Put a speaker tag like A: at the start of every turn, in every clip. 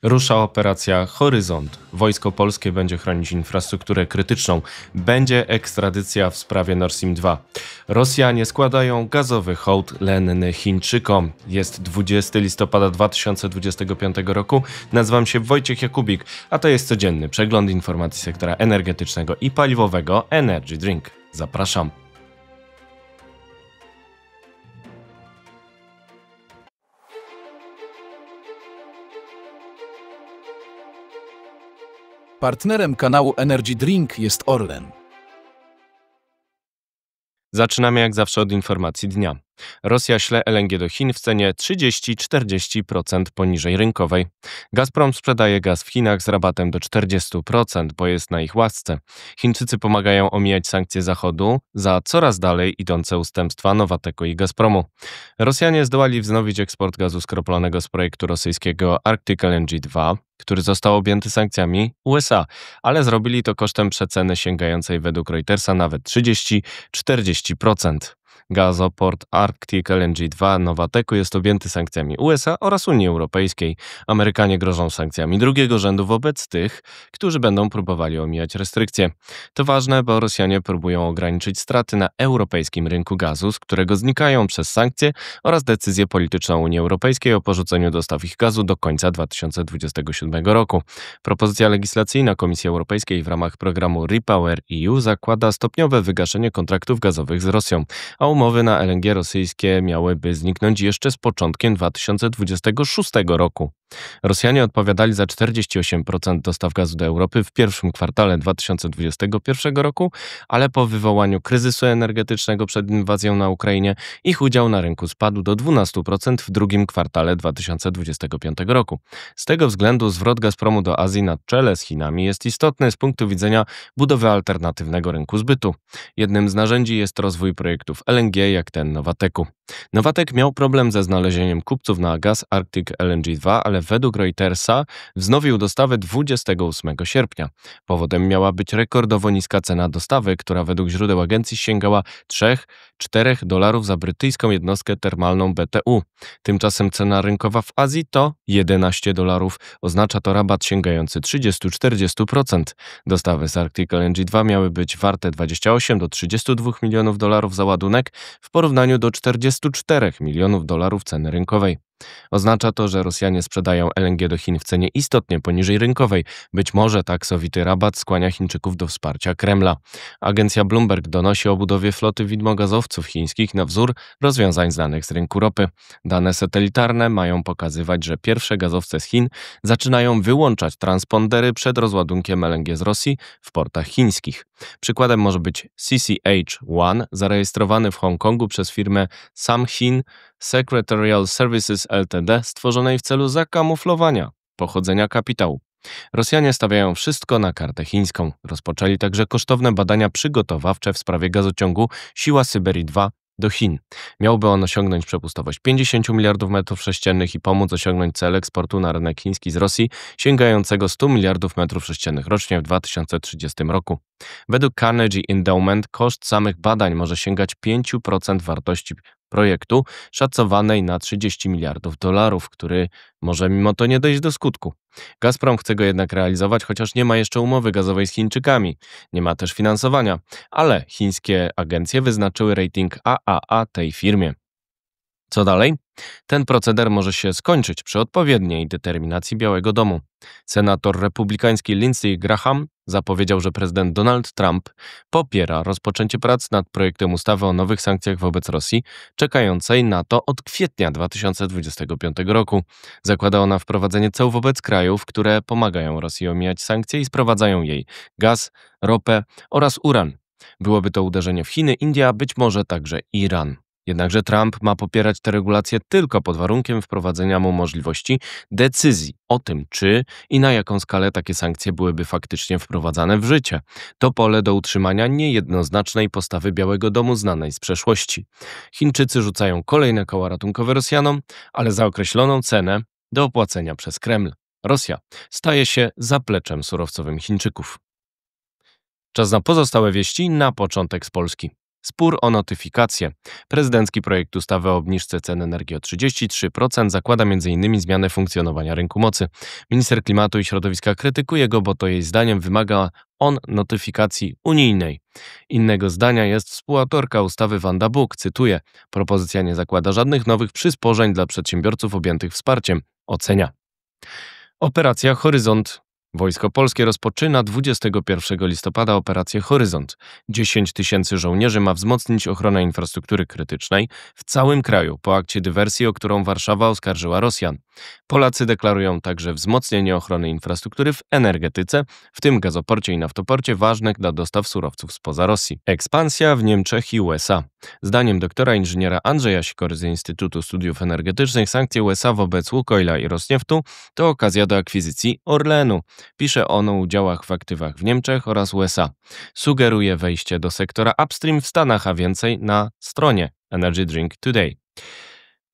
A: Rusza operacja Horyzont. Wojsko polskie będzie chronić infrastrukturę krytyczną. Będzie ekstradycja w sprawie Nord Stream 2. Rosjanie składają gazowy hołd lenny Chińczykom. Jest 20 listopada 2025 roku. Nazywam się Wojciech Jakubik, a to jest codzienny przegląd informacji sektora energetycznego i paliwowego Energy Drink. Zapraszam.
B: Partnerem kanału Energy Drink jest Orlen.
A: Zaczynamy jak zawsze od informacji dnia. Rosja śle LNG do Chin w cenie 30–40% poniżej rynkowej. Gazprom sprzedaje gaz w Chinach z rabatem do 40%, bo jest na ich łasce. Chińczycy pomagają omijać sankcje Zachodu za coraz dalej idące ustępstwa Nowateku i Gazpromu. Rosjanie zdołali wznowić eksport gazu skroplonego z projektu rosyjskiego Arctic LNG 2, który został objęty sankcjami USA, ale zrobili to kosztem przeceny sięgającej według Reutersa nawet 30–40%. Gazoport Arctic LNG 2 Nowateku jest objęty sankcjami USA oraz Unii Europejskiej. Amerykanie grożą sankcjami drugiego rzędu wobec tych, którzy będą próbowali omijać restrykcje. To ważne, bo Rosjanie próbują ograniczyć straty na europejskim rynku gazu, z którego znikają przez sankcje oraz decyzję polityczną Unii Europejskiej o porzuceniu dostaw ich gazu do końca 2027 roku. Propozycja legislacyjna Komisji Europejskiej w ramach programu REPower EU zakłada stopniowe wygaszenie kontraktów gazowych z Rosją, a umowy na LNG rosyjskie miałyby zniknąć jeszcze z początkiem 2026 roku. Rosjanie odpowiadali za 48% dostaw gazu do Europy w pierwszym kwartale 2021 roku, ale po wywołaniu kryzysu energetycznego przed inwazją na Ukrainie ich udział na rynku spadł do 12% w drugim kwartale 2025 roku. Z tego względu zwrot Gazpromu do Azji na czele z Chinami jest istotny z punktu widzenia budowy alternatywnego rynku zbytu. Jednym z narzędzi jest rozwój projektów LNG jak ten Nowateku. Nowatek miał problem ze znalezieniem kupców na gaz Arctic LNG 2, ale według Reutersa wznowił dostawę 28 sierpnia. Powodem miała być rekordowo niska cena dostawy, która według źródeł agencji sięgała $3–4 za brytyjską jednostkę termalną BTU. Tymczasem cena rynkowa w Azji to $11. Oznacza to rabat sięgający 30–40%. Dostawy z Arctic LNG 2 miały być warte $28–32 milionów za ładunek w porównaniu do $44 milionów ceny rynkowej. Oznacza to, że Rosjanie sprzedają LNG do Chin w cenie istotnie poniżej rynkowej. Być może tak sowity rabat skłania Chińczyków do wsparcia Kremla. Agencja Bloomberg donosi o budowie floty widmogazowców chińskich na wzór rozwiązań znanych z rynku ropy. Dane satelitarne mają pokazywać, że pierwsze gazowce z Chin zaczynają wyłączać transpondery przed rozładunkiem LNG z Rosji w portach chińskich. Przykładem może być CCH1, zarejestrowany w Hongkongu przez firmę Samhin Secretarial Services Ltd., stworzonej w celu zakamuflowania pochodzenia kapitału. Rosjanie stawiają wszystko na kartę chińską. Rozpoczęli także kosztowne badania przygotowawcze w sprawie gazociągu Siła Syberii 2 do Chin. Miałby on osiągnąć przepustowość 50 miliardów metrów sześciennych i pomóc osiągnąć cel eksportu na rynek chiński z Rosji sięgającego 100 miliardów metrów sześciennych rocznie w 2030 roku. Według Carnegie Endowment koszt samych badań może sięgać 5% wartości projektu szacowanej na $30 miliardów, który może mimo to nie dojść do skutku. Gazprom chce go jednak realizować, chociaż nie ma jeszcze umowy gazowej z Chińczykami. Nie ma też finansowania, ale chińskie agencje wyznaczyły rating AAA tej firmie. Co dalej? Ten proceder może się skończyć przy odpowiedniej determinacji Białego Domu. Senator republikański Lindsey Graham zapowiedział, że prezydent Donald Trump popiera rozpoczęcie prac nad projektem ustawy o nowych sankcjach wobec Rosji, czekającej na to od kwietnia 2025 roku. Zakłada ona wprowadzenie ceł wobec krajów, które pomagają Rosji omijać sankcje i sprowadzają jej gaz, ropę oraz uran. Byłoby to uderzenie w Chiny, Indię, a być może także Iran. Jednakże Trump ma popierać te regulacje tylko pod warunkiem wprowadzenia mu możliwości decyzji o tym, czy i na jaką skalę takie sankcje byłyby faktycznie wprowadzane w życie. To pole do utrzymania niejednoznacznej postawy Białego Domu znanej z przeszłości. Chińczycy rzucają kolejne koła ratunkowe Rosjanom, ale za określoną cenę do opłacenia przez Kreml. Rosja staje się zapleczem surowcowym Chińczyków. Czas na pozostałe wieści na początek z Polski. Spór o notyfikację. Prezydencki projekt ustawy o obniżce cen energii o 33% zakłada m.in. zmianę funkcjonowania rynku mocy. Minister klimatu i środowiska krytykuje go, bo to jej zdaniem wymaga on notyfikacji unijnej. Innego zdania jest współautorka ustawy Wanda Buk. Cytuję: propozycja nie zakłada żadnych nowych przysporzeń dla przedsiębiorców objętych wsparciem. Ocenia. Operacja Horyzont. Wojsko Polskie rozpoczyna 21 listopada operację Horyzont. 10 000 żołnierzy ma wzmocnić ochronę infrastruktury krytycznej w całym kraju po akcie dywersji, o którą Warszawa oskarżyła Rosjan. Polacy deklarują także wzmocnienie ochrony infrastruktury w energetyce, w tym gazoporcie i naftoporcie ważnych dla dostaw surowców spoza Rosji. Ekspansja w Niemczech i USA. Zdaniem doktora inżyniera Andrzeja Sikory z Instytutu Studiów Energetycznych sankcje USA wobec Łukoila i Rosnieftu to okazja do akwizycji Orlenu. Pisze on o udziałach w aktywach w Niemczech oraz USA. Sugeruje wejście do sektora upstream w Stanach, a więcej na stronie Energy Drink Today.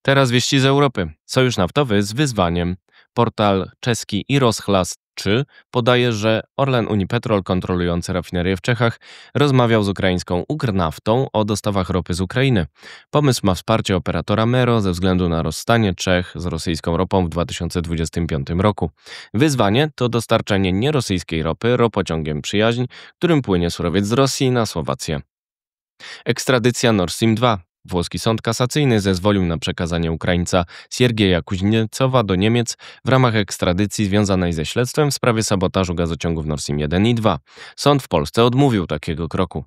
A: Teraz wieści z Europy. Sojusz naftowy z wyzwaniem. Portal czeski Iroshlas 3 podaje, że Orlen Unipetrol, kontrolujący rafinerię w Czechach, rozmawiał z ukraińską Ukrnaftą o dostawach ropy z Ukrainy. Pomysł ma wsparcie operatora Mero ze względu na rozstanie Czech z rosyjską ropą w 2025 roku. Wyzwanie to dostarczenie nierosyjskiej ropy ropociągiem Przyjaźń, którym płynie surowiec z Rosji na Słowację. Ekstradycja Nord Stream 2. Włoski sąd kasacyjny zezwolił na przekazanie Ukraińca Siergieja Kuźniecowa do Niemiec w ramach ekstradycji związanej ze śledztwem w sprawie sabotażu gazociągów Nord Stream 1 i 2. Sąd w Polsce odmówił takiego kroku.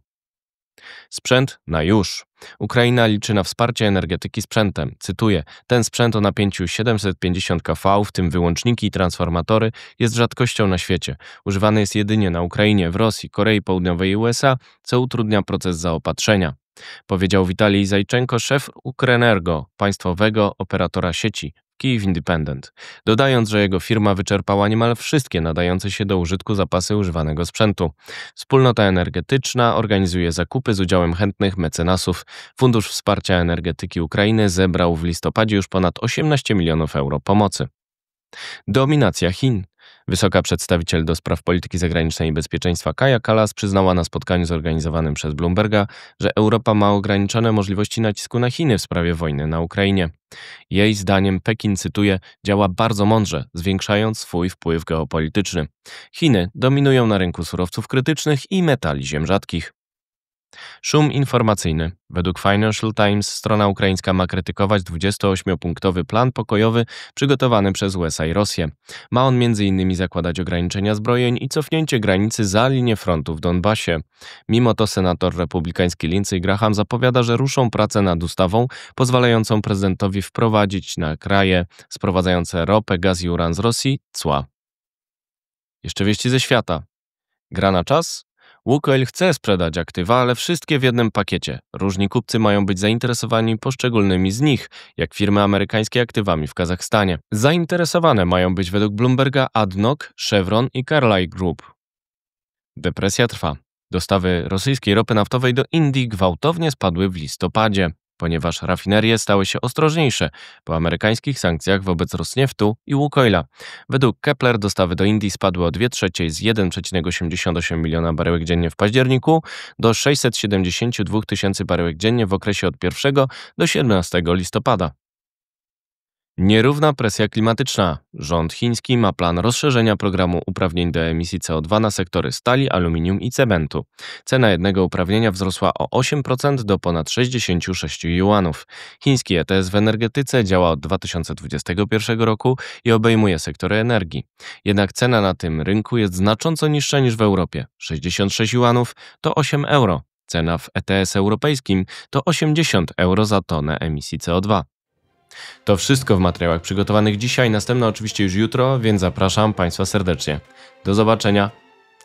A: Sprzęt na już. Ukraina liczy na wsparcie energetyki sprzętem. Cytuję: ten sprzęt o napięciu 750 kV, w tym wyłączniki i transformatory, jest rzadkością na świecie. Używany jest jedynie na Ukrainie, w Rosji, Korei Południowej i USA, co utrudnia proces zaopatrzenia. Powiedział Witalij Zajczenko, szef Ukrenergo, państwowego operatora sieci Kyiv Independent, dodając, że jego firma wyczerpała niemal wszystkie nadające się do użytku zapasy używanego sprzętu. Wspólnota energetyczna organizuje zakupy z udziałem chętnych mecenasów. Fundusz Wsparcia Energetyki Ukrainy zebrał w listopadzie już ponad 18 milionów euro pomocy. Dominacja Chin. Wysoka przedstawiciel do spraw polityki zagranicznej i bezpieczeństwa Kaja Kallas przyznała na spotkaniu zorganizowanym przez Bloomberga, że Europa ma ograniczone możliwości nacisku na Chiny w sprawie wojny na Ukrainie. Jej zdaniem Pekin, cytuję, działa bardzo mądrze, zwiększając swój wpływ geopolityczny. Chiny dominują na rynku surowców krytycznych i metali ziem rzadkich. Szum informacyjny. Według Financial Times strona ukraińska ma krytykować 28-punktowy plan pokojowy przygotowany przez USA i Rosję. Ma on m.in. zakładać ograniczenia zbrojeń i cofnięcie granicy za linię frontu w Donbasie. Mimo to senator republikański Lindsey Graham zapowiada, że ruszą pracę nad ustawą pozwalającą prezydentowi wprowadzić na kraje sprowadzające ropę, gaz i uran z Rosji cła. Jeszcze wieści ze świata. Gra na czas? Łukoil chce sprzedać aktywa, ale wszystkie w jednym pakiecie. Różni kupcy mają być zainteresowani poszczególnymi z nich, jak firmy amerykańskie aktywami w Kazachstanie. Zainteresowane mają być według Bloomberga ADNOC, Chevron i Carlyle Group. Depresja trwa. Dostawy rosyjskiej ropy naftowej do Indii gwałtownie spadły w listopadzie, ponieważ rafinerie stały się ostrożniejsze po amerykańskich sankcjach wobec Rosnieftu i Łukoila. Według Kepler dostawy do Indii spadły o 2/3 z 1,88 miliona baryłek dziennie w październiku do 672 tysięcy baryłek dziennie w okresie od 1 do 17 listopada. Nierówna presja klimatyczna. Rząd chiński ma plan rozszerzenia programu uprawnień do emisji CO2 na sektory stali, aluminium i cementu. Cena jednego uprawnienia wzrosła o 8% do ponad 66 juanów. Chiński ETS w energetyce działa od 2021 roku i obejmuje sektory energii. Jednak cena na tym rynku jest znacząco niższa niż w Europie. 66 juanów to 8 euro. Cena w ETS europejskim to 80 euro za tonę emisji CO2. To wszystko w materiałach przygotowanych dzisiaj, następne oczywiście już jutro, więc zapraszam Państwa serdecznie. Do zobaczenia,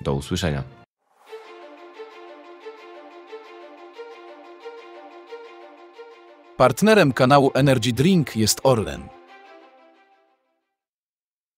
A: do usłyszenia.
B: Partnerem kanału Energy Drink jest Orlen.